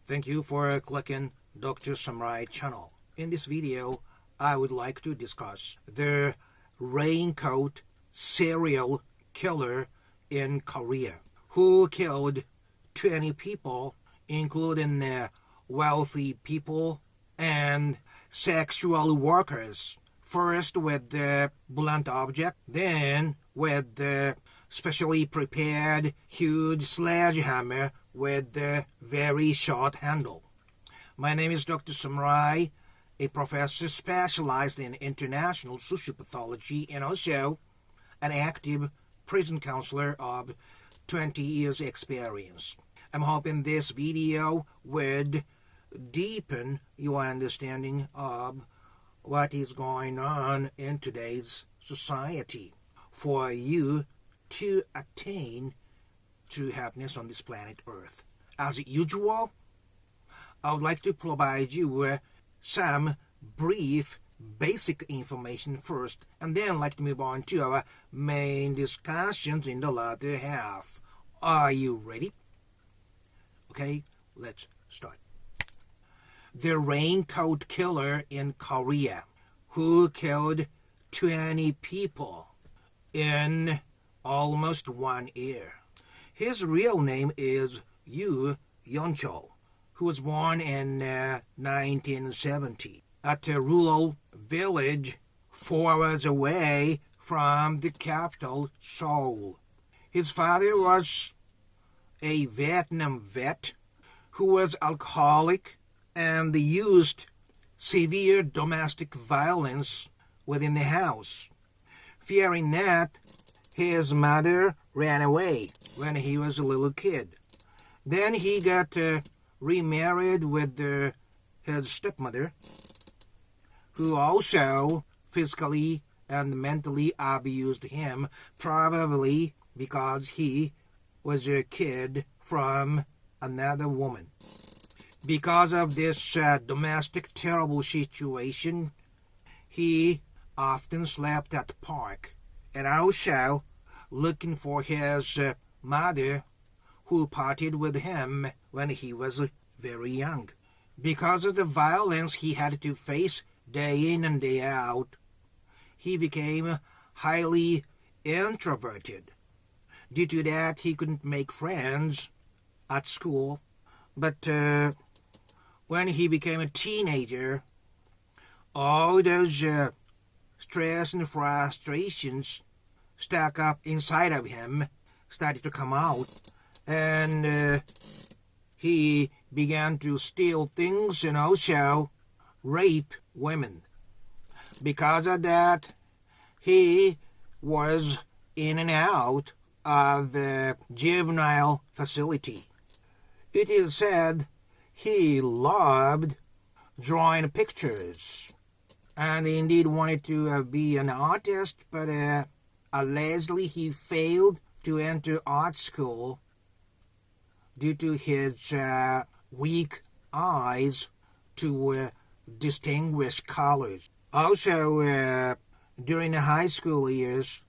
Thank you for clicking Dr. Samurai channel. In this video, I would like to discuss the Raincoat serial killer in Korea who killed 20 people, including wealthy people and sexual workers. First with the blunt object, then with the specially prepared huge sledgehammer with the very short handle. My name is Dr. Samurai, a professor specialized in international sociopathology and also an active prison counselor of 20 years experience. I'm hoping this video would deepen your understanding of what is going on in today's society for you to attain true happiness on this planet Earth. As usual, I would like to provide you some brief basic information first, and then like to move on to our main discussions in the latter half. Are you ready? Okay, let's start. The Raincoat Killer in Korea, who killed 20 people in almost 1 year. His real name is YOUNG-CHUL, who was born in 1970 at a rural village 4 hours away from the capital, Seoul. His father was a Vietnam vet who was alcoholic and used severe domestic violence within the house. Fearing that, his mother ran away when he was a little kid. Then he got remarried with his stepmother, who also physically and mentally abused him, probably because he was a kid from another woman. Because of this domestic terrible situation, he often slept at the park, and also looking for his mother, who parted with him when he was very young. Because of the violence he had to face day in and day out, he became highly introverted. Due to that, he couldn't make friends at school. But when he became a teenager, all those stress and frustrations stuck up inside of him started to come out, and he began to steal things and also rape women. Because of that, he was in and out of the juvenile facility. It is said he loved drawing pictures and indeed wanted to be an artist, but allegedly he failed to enter art school due to his weak eyes to distinguish colors. Also, during the high school years,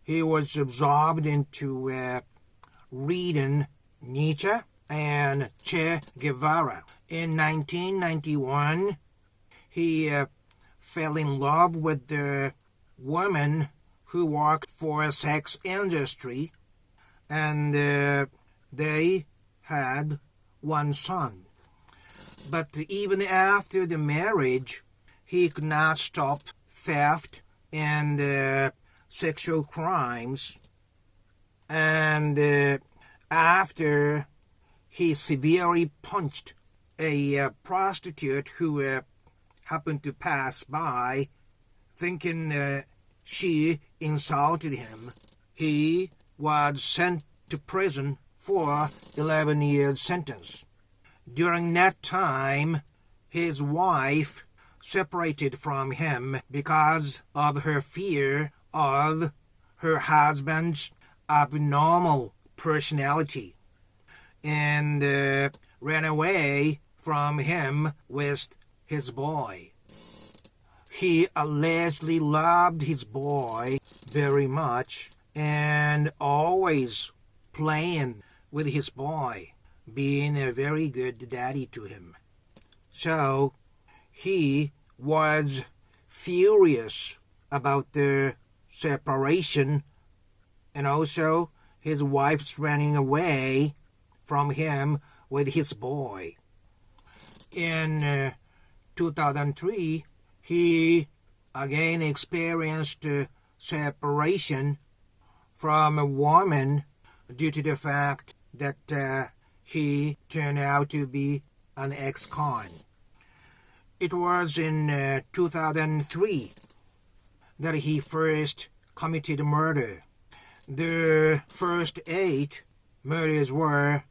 he was absorbed into reading Nietzsche and Che Guevara. In 1991, he fell in love with the woman who worked for a sex industry, and they had 1 son. But even after the marriage, he could not stop theft and sexual crimes. And after he severely punched a prostitute who happened to pass by, thinking she insulted him, he was sent to prison for 11 years sentence. During that time, his wife separated from him because of her fear of her husband's abnormal personality, and ran away from him with his boy. He allegedly loved his boy very much and always playing with his boy. being a very good daddy to him. So he was furious about their separation, and also his wife's running away from him with his boy. In 2003, he again experienced separation from a woman due to the fact that he turned out to be an ex-con. It was in 2003 that he first committed murder. The first 8 murders were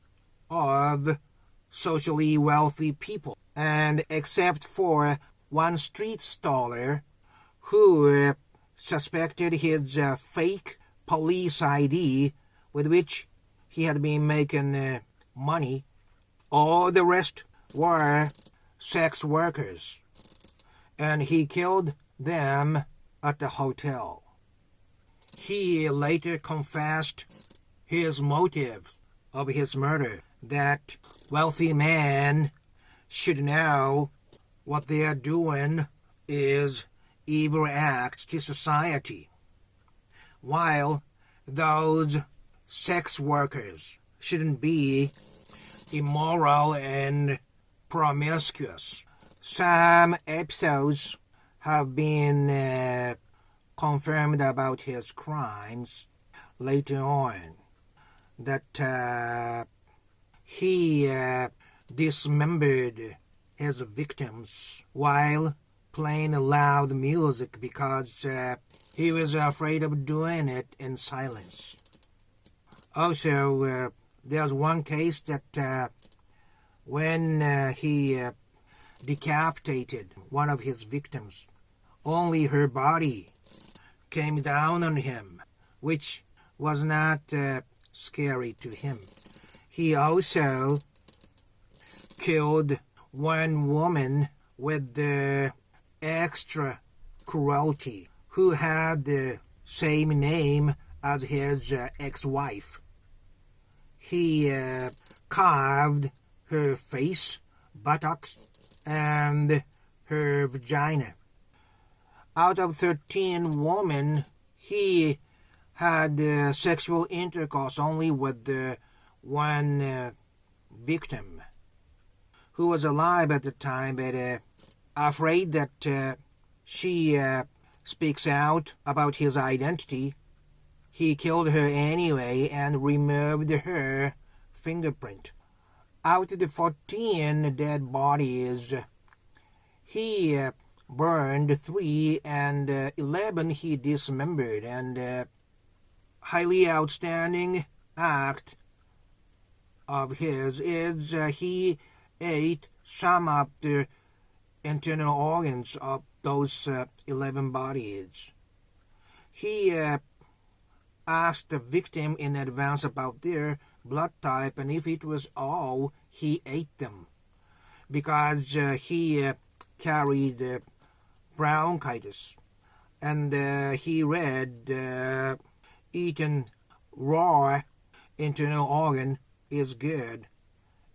of socially wealthy people, and except for one street staller who suspected his fake police ID with which he had been making money, all the rest were sex workers, and he killed them at the hotel. He later confessed his motive of his murder, that wealthy men should know what they are doing is evil acts to society, while those sex workers shouldn't be immoral and promiscuous. Some episodes have been confirmed about his crimes later on, that he dismembered his victims while playing loud music because he was afraid of doing it in silence. Also, there's one case that when he decapitated one of his victims, only her body came down on him, which was not scary to him. He also killed one woman with the extra cruelty who had the same name as his ex-wife. He carved her face, buttocks, and her vagina. Out of 13 women, he had sexual intercourse only with one victim who was alive at the time, but afraid that she speaks out about his identity, he killed her anyway and removed her fingerprint. Out of the 14 dead bodies, he burned 3 and 11 he dismembered, and highly outstanding act of his is he ate some of the internal organs of those 11 bodies. He asked the victim in advance about their blood type, and if it was O, he ate them because he carried bronchitis, and he read eating raw internal organ is good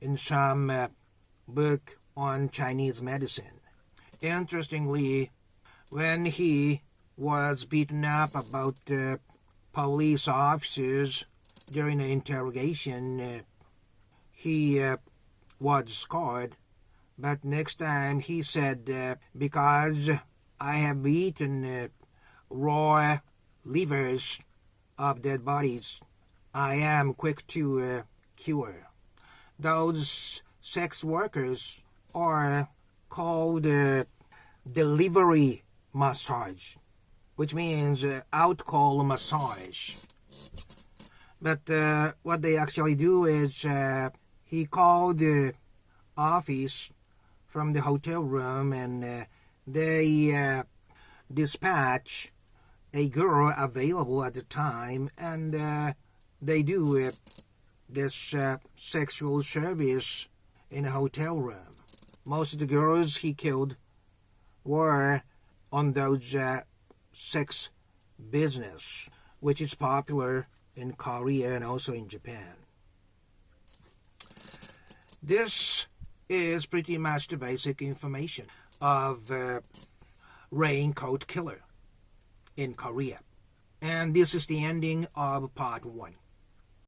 in some book on Chinese medicine. Interestingly, when he was beaten up about police officers during the interrogation, he was scarred, but next time he said, because I have eaten raw livers of dead bodies, I am quick to cure. Those sex workers are called delivery massage, which means out-call massage. But what they actually do is he called the office from the hotel room, and they dispatch a girl available at the time, and they do this sexual service in a hotel room. Most of the girls he killed were on those sex business, which is popular in Korea and also in Japan. This is pretty much the basic information of Raincoat Killer in Korea. And this is the ending of part 1.